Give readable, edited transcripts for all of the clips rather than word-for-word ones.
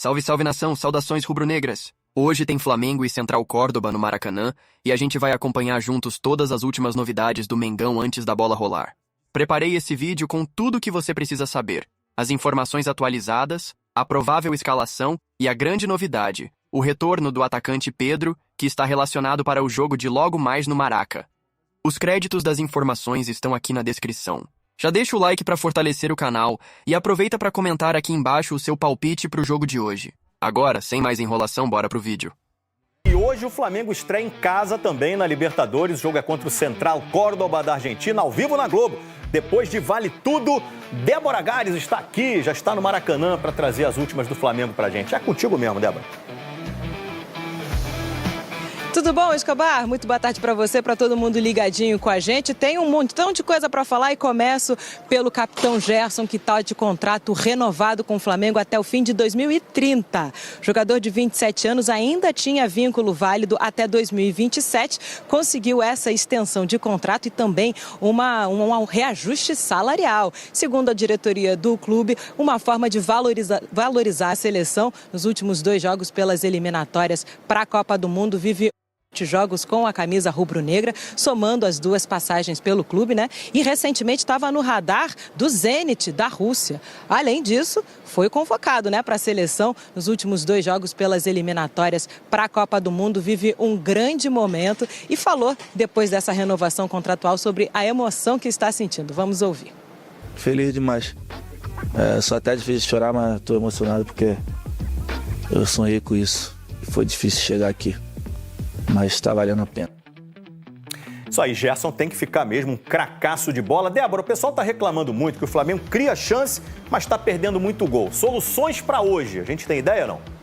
Salve, salve nação, saudações rubro-negras! Hoje tem Flamengo e Central Córdoba no Maracanã e a gente vai acompanhar juntos todas as últimas novidades do Mengão antes da bola rolar. Preparei esse vídeo com tudo o que você precisa saber, as informações atualizadas, a provável escalação e a grande novidade, o retorno do atacante Pedro, que está relacionado para o jogo de logo mais no Maraca. Os créditos das informações estão aqui na descrição. Já deixa o like para fortalecer o canal e aproveita para comentar aqui embaixo o seu palpite para o jogo de hoje. Agora, sem mais enrolação, bora pro vídeo. E hoje o Flamengo estreia em casa também na Libertadores. O jogo é contra o Central Córdoba da Argentina, ao vivo na Globo. Depois de Vale Tudo, Débora Gares está aqui, já está no Maracanã para trazer as últimas do Flamengo pra gente. É contigo mesmo, Débora. Tudo bom, Escobar? Muito boa tarde para você, para todo mundo ligadinho com a gente. Tem um montão de coisa para falar e começo pelo capitão Gerson, que está de contrato renovado com o Flamengo até o fim de 2030. O jogador de 27 anos ainda tinha vínculo válido até 2027, conseguiu essa extensão de contrato e também um reajuste salarial. Segundo a diretoria do clube, uma forma de valorizar a seleção nos últimos 2 jogos pelas eliminatórias para a Copa do Mundo. Vive jogos com a camisa rubro-negra, somando as 2 passagens pelo clube, né? E recentemente estava no radar do Zenit, da Rússia. Além disso, foi convocado, né, para a seleção nos últimos 2 jogos pelas eliminatórias para a Copa do Mundo. Vive um grande momento e falou, depois dessa renovação contratual, sobre a emoção que está sentindo. Vamos ouvir. Feliz demais. Só até difícil de chorar, mas estou emocionado porque eu sonhei com isso. Foi difícil chegar aqui, mas está valendo a pena. Isso aí, Gerson tem que ficar mesmo um cracaço de bola. Débora, o pessoal está reclamando muito que o Flamengo cria chance, mas está perdendo muito gol. Soluções para hoje, a gente tem ideia ou não?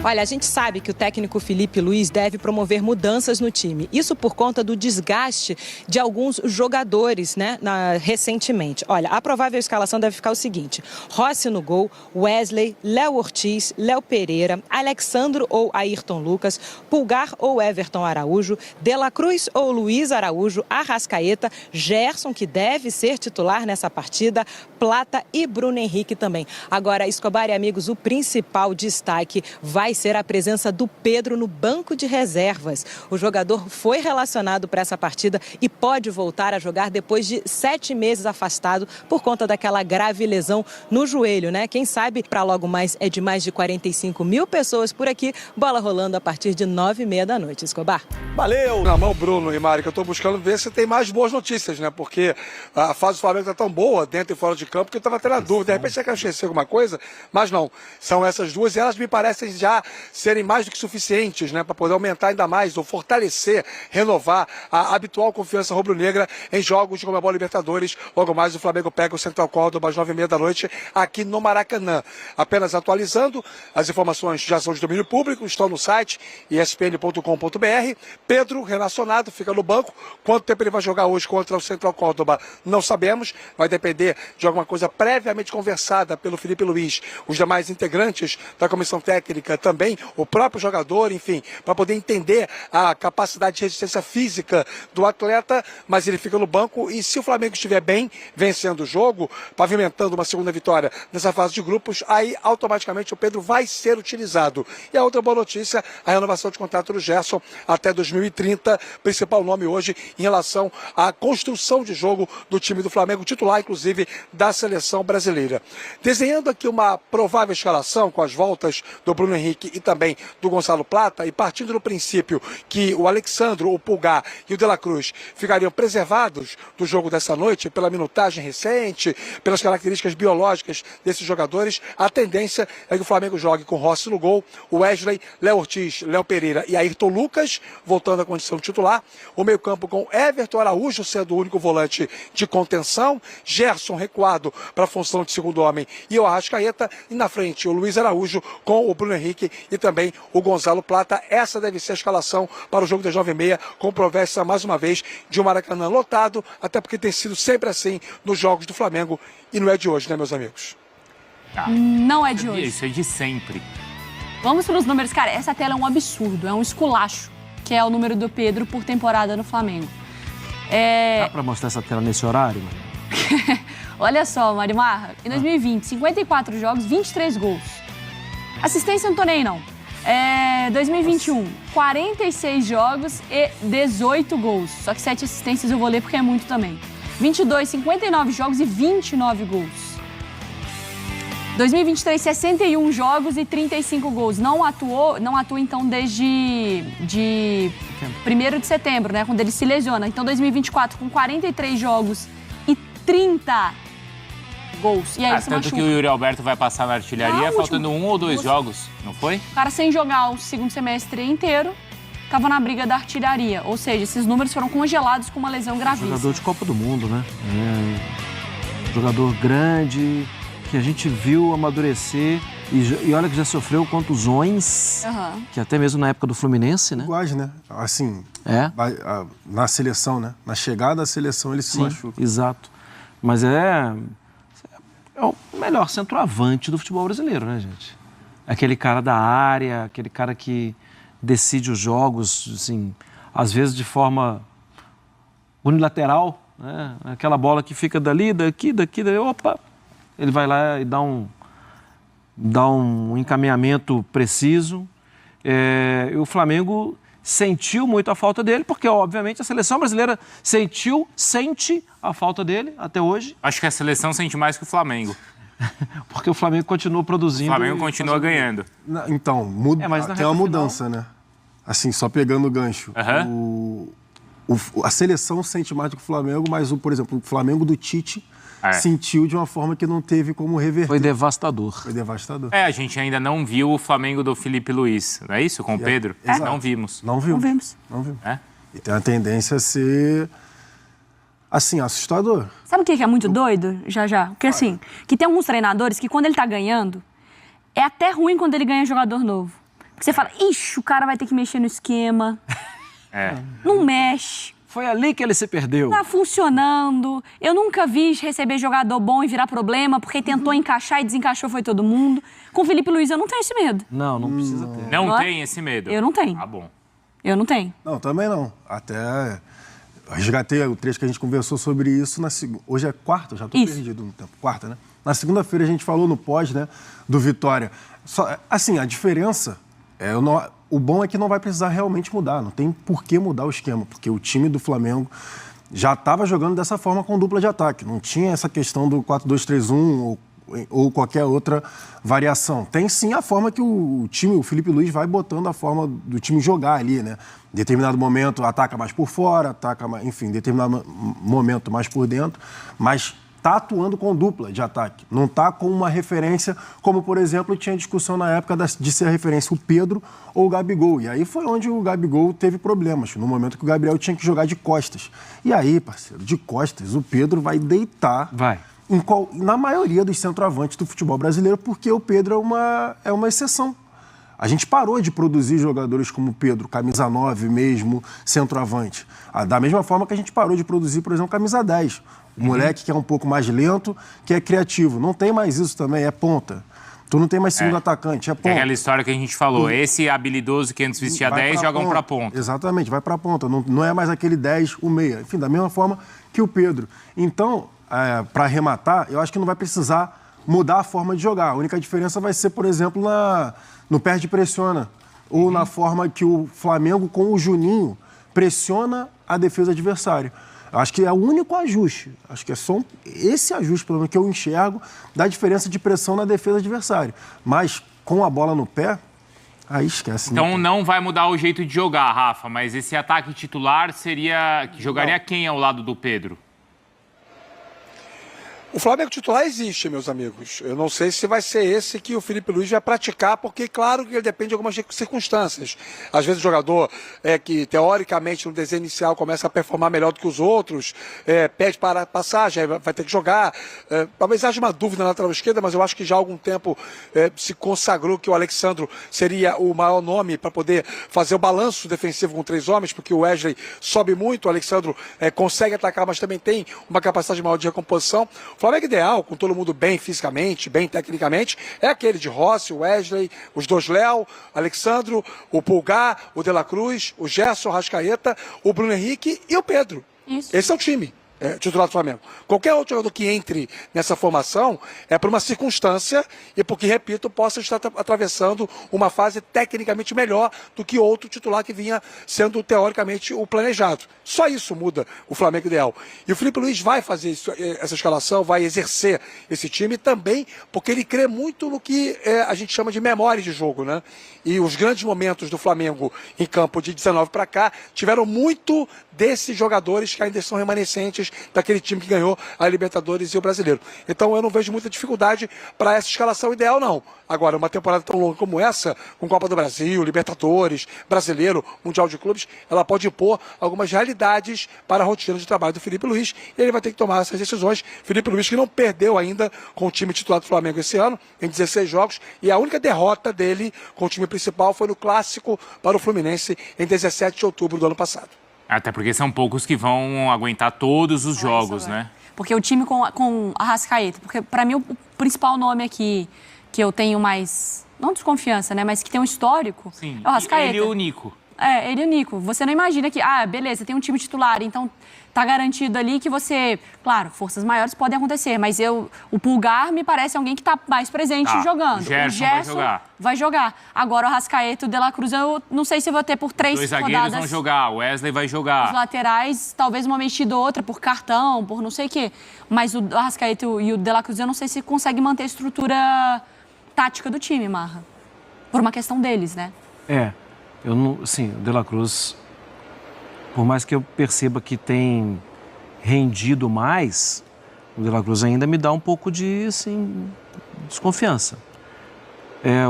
Olha, a gente sabe que o técnico Felipe Luiz deve promover mudanças no time. Isso por conta do desgaste de alguns jogadores, né, recentemente. Olha, a provável escalação deve ficar o seguinte: Rossi no gol, Wesley, Léo Ortiz, Léo Pereira, Alexandro ou Ayrton Lucas, Pulgar ou Everton Araújo, De La Cruz ou Luiz Araújo, Arrascaeta, Gerson, que deve ser titular nessa partida, Plata e Bruno Henrique também. Agora, Escobar e amigos, o principal destaque vai ser a presença do Pedro no banco de reservas. O jogador foi relacionado para essa partida e pode voltar a jogar depois de 7 meses afastado por conta daquela grave lesão no joelho, né? Quem sabe para logo mais é de mais de 45 mil pessoas por aqui. Bola rolando a partir de 9h30 da noite. Escobar. Valeu! Na mão, Bruno e Mari, que eu estou buscando ver se tem mais boas notícias, né? Porque a fase do Flamengo está tão boa, dentro e fora de campo, que eu estava tendo a dúvida. De repente você quer esquecer alguma coisa, mas não. São essas duas e elas me parecem já serem mais do que suficientes, né, para poder aumentar ainda mais ou fortalecer, renovar a habitual confiança rubro-negra em jogos de Conmebol Libertadores. Logo mais o Flamengo pega o Central Córdoba às 9h30 da noite aqui no Maracanã. Apenas atualizando, as informações já são de domínio público, estão no site espn.com.br. Pedro, relacionado, fica no banco. Quanto tempo ele vai jogar hoje contra o Central Córdoba, não sabemos. Vai depender de alguma coisa previamente conversada pelo Felipe Luiz. Os demais integrantes da comissão técnica também, o próprio jogador, enfim, para poder entender a capacidade de resistência física do atleta, mas ele fica no banco e se o Flamengo estiver bem, vencendo o jogo, pavimentando uma segunda vitória nessa fase de grupos, aí automaticamente o Pedro vai ser utilizado. E a outra boa notícia, a renovação de contrato do Gerson até 2030, principal nome hoje em relação à construção de jogo do time do Flamengo, titular inclusive da seleção brasileira. Desenhando aqui uma provável escalação com as voltas do Bruno Henrique e também do Gonzalo Plata, e partindo do princípio que o Alexandro, o Pulgar e o De La Cruz ficariam preservados do jogo dessa noite pela minutagem recente, pelas características biológicas desses jogadores, a tendência é que o Flamengo jogue com Rossi no gol, o Wesley, Léo Ortiz, Léo Pereira e Ayrton Lucas, voltando à condição titular, o meio-campo com Everton Araújo sendo o único volante de contenção, Gerson recuado para a função de segundo homem e o Arrascaeta, e na frente o Luiz Araújo com o Bruno Henrique e também o Gonzalo Plata. Essa deve ser a escalação para o jogo das 9h30, com promessa mais uma vez de um Maracanã lotado, até porque tem sido sempre assim nos jogos do Flamengo e não é de hoje, né, meus amigos? Não é de hoje. Isso é de sempre. Vamos para os números. Cara, essa tela é um absurdo, é um esculacho, que é o número do Pedro por temporada no Flamengo. Dá pra mostrar essa tela nesse horário, mano? Olha só, Marimar, em 2020, 54 jogos, 23 gols. Assistência não tô nem aí, não. 2021, 46 jogos e 18 gols. Só que 7 assistências eu vou ler porque é muito também. 22, 59 jogos e 29 gols. 2023, 61 jogos e 35 gols. Não atua então desde 1º de setembro, né? Quando ele se lesiona. Então 2024 com 43 jogos e 30 gols. E aí se tanto machuca. que o Yuri Alberto vai passar na artilharia faltando 1 ou 2 jogos, não foi? O cara sem jogar o segundo semestre inteiro, estava na briga da artilharia. Ou seja, esses números foram congelados com uma lesão gravíssima. Jogador de Copa do Mundo, né? Jogador grande, que a gente viu amadurecer e olha que já sofreu contusões, que até mesmo na época do Fluminense, né? Iguais, né? Assim, na seleção, né? Na chegada à seleção ele se machuca. Exato. Mas é o melhor centroavante do futebol brasileiro, né, gente? Aquele cara da área, aquele cara que decide os jogos, assim, às vezes de forma unilateral, né? Aquela bola que fica dali, daqui, opa! Ele vai lá e dá um encaminhamento preciso. E o Flamengo sentiu muito a falta dele, porque, obviamente, a seleção brasileira sente a falta dele até hoje. Acho que a seleção sente mais que o Flamengo. Porque o Flamengo continua produzindo. O Flamengo continua ganhando. Então, tem uma mudança, né? Assim, só pegando o gancho. A seleção sente mais do que o Flamengo, mas, por exemplo, o Flamengo do Tite sentiu de uma forma que não teve como reverter. Foi devastador. A gente ainda não viu o Flamengo do Felipe Luiz, não é isso? Com o Pedro? Não vimos. Não vimos. E tem a tendência a ser, assim, assustador. Sabe o que é muito doido, já? Porque assim, que tem alguns treinadores que quando ele tá ganhando, é até ruim quando ele ganha jogador novo. Porque você fala, ixi, o cara vai ter que mexer no esquema. Não mexe. Foi ali que ele se perdeu. Tá funcionando. Eu nunca vi receber jogador bom e virar problema, porque tentou encaixar e desencaixou foi todo mundo. Com o Felipe Luiz eu não tenho esse medo. Não precisa ter. Não tem esse medo? Eu não tenho. Ah, bom. Eu não tenho. Não, também não. Até resgatei o trecho que a gente conversou sobre isso. Hoje é quarta, já tô perdido no tempo. Quarta, né? Na segunda-feira a gente falou no pós, né, do Vitória. Assim, a diferença o bom é que não vai precisar realmente mudar, não tem por que mudar o esquema, porque o time do Flamengo já estava jogando dessa forma com dupla de ataque, não tinha essa questão do 4-2-3-1 ou qualquer outra variação. Tem sim a forma que o Felipe Luiz vai botando a forma do time jogar ali, né? Em determinado momento ataca mais por fora, em determinado momento mais por dentro, mas está atuando com dupla de ataque, não está com uma referência, como, por exemplo, tinha discussão na época de ser a referência o Pedro ou o Gabigol. E aí foi onde o Gabigol teve problemas, no momento que o Gabriel tinha que jogar de costas. E aí, parceiro, de costas, o Pedro vai deitar na maioria dos centroavantes do futebol brasileiro, porque o Pedro é uma exceção. A gente parou de produzir jogadores como o Pedro, camisa 9 mesmo, centroavante. Da mesma forma que a gente parou de produzir, por exemplo, camisa 10. O moleque que é um pouco mais lento, que é criativo. Não tem mais isso também, é ponta. Tu não tem mais segundo atacante, é ponta. É aquela história que a gente falou, esse habilidoso que antes vestia 10 jogam pra ponta. Exatamente, vai pra ponta. Não é mais aquele 10, o meia. Enfim, da mesma forma que o Pedro. Então, para arrematar, eu acho que não vai precisar mudar a forma de jogar. A única diferença vai ser, por exemplo, no perde e pressiona. Ou na forma que o Flamengo, com o Juninho, pressiona a defesa adversária. Acho que é o único ajuste. Acho que é só esse ajuste, pelo menos, que eu enxergo da diferença de pressão na defesa adversária. Mas com a bola no pé, aí esquece. Então não vai mudar o jeito de jogar, Rafa, mas esse ataque titular jogaria quem ao lado do Pedro? O Flamengo titular existe, meus amigos. Eu não sei se vai ser esse que o Felipe Luiz vai praticar, porque claro que ele depende de algumas circunstâncias. Às vezes o jogador que teoricamente no desenho inicial começa a performar melhor do que os outros, pede para passagem, vai ter que jogar. Talvez haja uma dúvida na lateral esquerda, mas eu acho que já há algum tempo se consagrou que o Alexandro seria o maior nome para poder fazer o balanço defensivo com 3 homens, porque o Wesley sobe muito, o Alexandro consegue atacar, mas também tem uma capacidade maior de recomposição. O Flamengo ideal, com todo mundo bem fisicamente, bem tecnicamente, é aquele de Rossi, o Wesley, os 2 Léo, Alexandro, o Pulgar, o De La Cruz, o Gerson, o Rascaeta, o Bruno Henrique e o Pedro. Isso. Esse é o time. titular do Flamengo. Qualquer outro jogador que entre nessa formação é por uma circunstância e porque, repito, possa estar atravessando uma fase tecnicamente melhor do que outro titular que vinha sendo, teoricamente, o planejado. Só isso muda o Flamengo ideal. E o Felipe Luiz vai fazer essa escalação, vai exercer esse time também porque ele crê muito no que a gente chama de memória de jogo, né? E os grandes momentos do Flamengo em campo de 19 para cá tiveram muito desses jogadores que ainda são remanescentes daquele time que ganhou a Libertadores e o Brasileiro. Então eu não vejo muita dificuldade para essa escalação ideal, não. Agora, uma temporada tão longa como essa, com Copa do Brasil, Libertadores, Brasileiro, Mundial de Clubes, ela pode impor algumas realidades para a rotina de trabalho do Felipe Luiz e ele vai ter que tomar essas decisões. Felipe Luiz que não perdeu ainda com o time titular do Flamengo esse ano, em 16 jogos, e a única derrota dele com o time principal foi no Clássico para o Fluminense em 17 de outubro do ano passado. Até porque são poucos que vão aguentar todos os jogos, né? Porque o time com Arrascaeta, porque para mim o principal nome aqui que eu tenho mais, não desconfiança, né, mas que tem um histórico, sim, é o Arrascaeta. Ele e o Nico. Ele e o Nico. Você não imagina que, beleza, tem um time titular, então tá garantido ali que você... Claro, forças maiores podem acontecer, mas o Pulgar me parece alguém que tá mais presente jogando. O Gerson vai jogar. Agora o Arrascaeta e o De La Cruz, eu não sei se eu vou ter por 3 rodadas. 2 zagueiros vão jogar, o Wesley vai jogar. Os laterais, talvez uma mexida ou outra por cartão, por não sei o quê. Mas o Arrascaeta e o De La Cruz, eu não sei se consegue manter a estrutura tática do time, Marra. Por uma questão deles, né? Eu não, sim, o De La Cruz, por mais que eu perceba que tem rendido mais, o De La Cruz ainda me dá um pouco de, assim, desconfiança.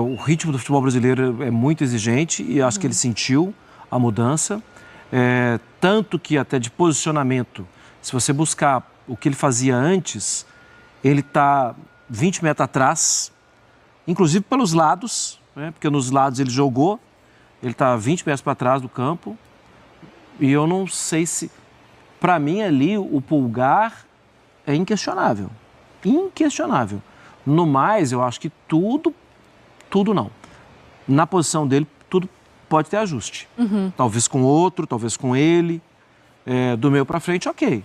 O ritmo do futebol brasileiro é muito exigente e acho que ele sentiu a mudança, tanto que até de posicionamento, se você buscar o que ele fazia antes, ele está 20 metros atrás, inclusive pelos lados, né, porque nos lados ele jogou. Ele está 20 metros para trás do campo e eu não sei se... Para mim, ali, o Pulgar é inquestionável. Inquestionável. No mais, eu acho que tudo não. Na posição dele, tudo pode ter ajuste. Talvez com outro, talvez com ele. Do meio para frente, ok.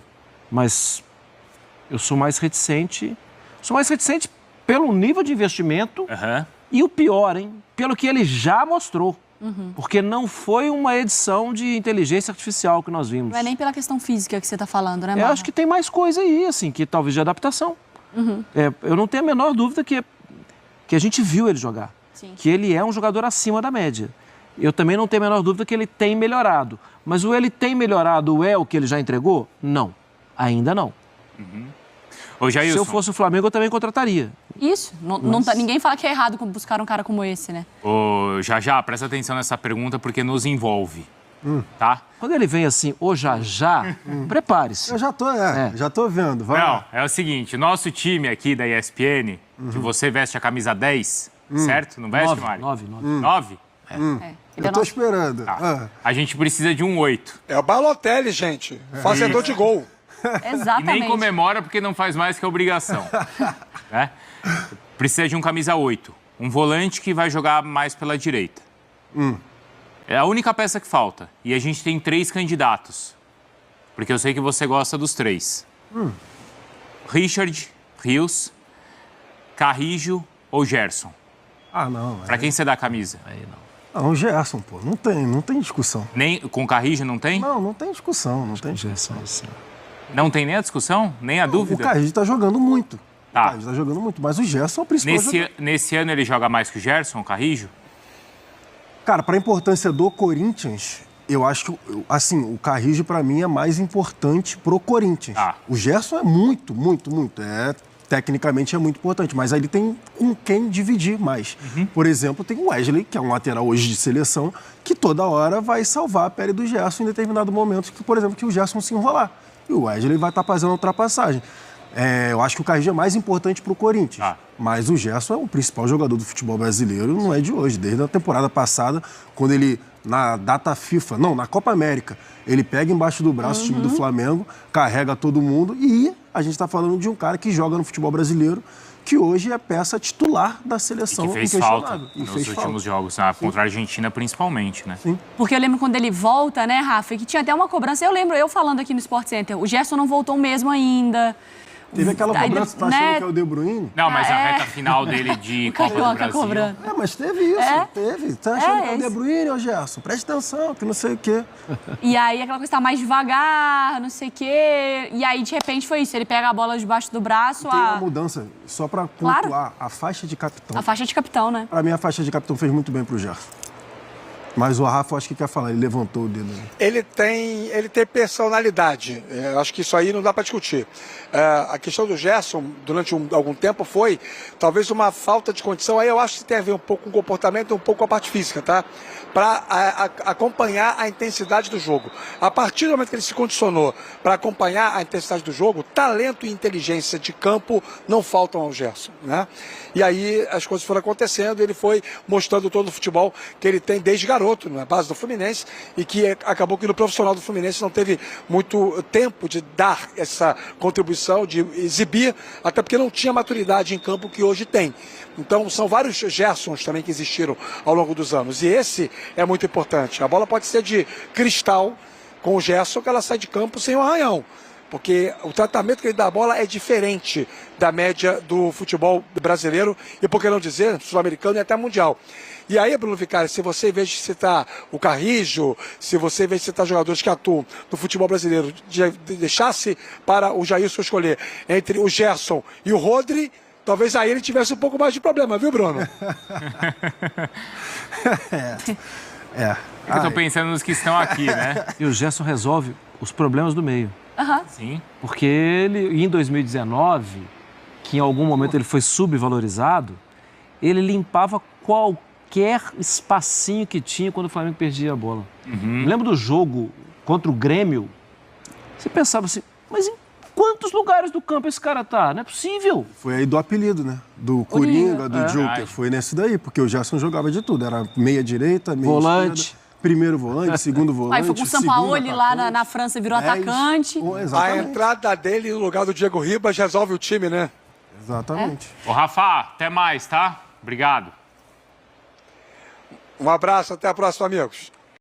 Mas eu sou mais reticente. Sou mais reticente pelo nível de investimento e o pior, pelo que ele já mostrou. Porque não foi uma edição de inteligência artificial que nós vimos. Não é nem pela questão física que você está falando, né, Marra? Eu acho que tem mais coisa aí, assim, que talvez de adaptação. Eu não tenho a menor dúvida que a gente viu ele jogar. Sim. Que ele é um jogador acima da média. Eu também não tenho a menor dúvida que ele tem melhorado. Mas o ele tem melhorado é o que ele já entregou? Não. Ainda não. Ô, Jailson. Se eu fosse o Flamengo, eu também contrataria. Isso. Ninguém fala que é errado buscar um cara como esse, né? Ô, Já, presta atenção nessa pergunta porque nos envolve, tá? Quando ele vem assim, Já, prepare-se. Eu já tô vendo. Vai lá. É o seguinte, nosso time aqui da ESPN, que você veste a camisa 10, certo? Não veste, Mari? 9. 9? Eu tô esperando. A gente precisa de um 8. É o Balotelli, gente. Fazedor de gol. Exatamente. E nem comemora porque não faz mais que a obrigação. Né? Precisa de um camisa 8. Um volante que vai jogar mais pela direita. É a única peça que falta. E a gente tem 3 candidatos. Porque eu sei que você gosta dos 3. Richard, Rios, Carrijo ou Gerson? Não. Pra quem você dá a camisa? Não, o Gerson, pô. Não tem discussão. Nem, com Carrijo não tem? Não tem discussão. Não tem discussão. Não tem nem a discussão? Nem a dúvida? O Carrijo tá jogando muito. Tá. O Carrijo tá jogando muito, mas o Gerson é o principal jogador. Nesse ano ele joga mais que o Gerson, o Carrijo? Cara, pra importância do Corinthians, eu acho que, assim, o Carrijo pra mim é mais importante pro Corinthians. O Gerson é muito. Tecnicamente é muito importante, mas aí ele tem com quem dividir mais. Por exemplo, tem o Wesley, que é um lateral hoje de seleção, que toda hora vai salvar a pele do Gerson em determinado momento, que, por exemplo, que o Gerson se enrolar. E o Wesley vai estar fazendo a ultrapassagem. Eu acho que o Carrijo é mais importante para o Corinthians. Mas o Gerson é o principal jogador do futebol brasileiro, não é de hoje. Desde a temporada passada, quando ele, na data FIFA, na Copa América, ele pega embaixo do braço o time do Flamengo, carrega todo mundo e a gente está falando de um cara que joga no futebol brasileiro, que hoje é peça titular da seleção. E que fez falta E nos últimos jogos, contra a Argentina principalmente, né? Sim. Porque eu lembro quando ele volta, né, Rafa, que tinha até uma cobrança. Eu lembro, eu falando aqui no Sport Center, o Gerson não voltou mesmo ainda. Teve aquela cobrança, tá achando que é o De Bruyne? Não, mas a reta final dele de Copa do Brasil... cobrando. Mas teve isso, teve. Tá achando que é o De Bruyne, ô Gerson? Presta atenção, que não sei o quê. E aí aquela coisa tá mais devagar, não sei o quê. E aí, de repente, foi isso. Ele pega a bola debaixo do braço. Tem uma mudança, só pra pontuar, a faixa de capitão. A faixa de capitão, né? Pra mim, a faixa de capitão fez muito bem pro Gerson. Mas o Rafa, acho que quer falar, ele levantou o dedo. Ele tem personalidade. Eu acho que isso aí não dá para discutir. A questão do Gerson, durante algum tempo, foi talvez uma falta de condição. Aí eu acho que tem a ver um pouco com o comportamento e um pouco com a parte física, tá? Para acompanhar a intensidade do jogo. A partir do momento que ele se condicionou para acompanhar a intensidade do jogo, talento e inteligência de campo não faltam ao Gerson, né? E aí as coisas foram acontecendo, ele foi mostrando todo o futebol que ele tem desde garoto, na base do Fluminense, e que acabou que no profissional do Fluminense não teve muito tempo de dar essa contribuição, de exibir, até porque não tinha maturidade em campo que hoje tem. Então são vários Gersons também que existiram ao longo dos anos, e esse é muito importante. A bola pode ser de cristal com o Gerson, que ela sai de campo sem um arranhão, porque o tratamento que ele dá à bola é diferente da média do futebol brasileiro e, por que não dizer, sul-americano e até mundial. E aí, Bruno Vicari, se você, em vez de citar o Carrijo, se você, em vez de citar jogadores que atuam no futebol brasileiro, deixasse para o Jailson escolher entre o Gerson e o Rodri, talvez aí ele tivesse um pouco mais de problema, viu, Bruno? Eu tô pensando nos que estão aqui, né? E o Gerson resolve os problemas do meio. Sim. Porque ele, em 2019, que em algum momento ele foi subvalorizado, ele limpava qualquer espacinho que tinha quando o Flamengo perdia a bola. Eu lembro do jogo contra o Grêmio, você pensava assim, mas em quantos lugares do campo esse cara tá? Não é possível. Foi aí do apelido, né? Do Coringa, do Joker. Foi nesse daí, porque o Gerson jogava de tudo. Era meia direita, meia volante. esquerda, primeiro volante, segundo volante. Aí foi com o Sampaoli lá na França, virou atacante. A entrada dele no lugar do Diego Ribas resolve o time, né? Exatamente. Ô, Rafa, até mais, tá? Obrigado. Um abraço, até a próxima, amigos.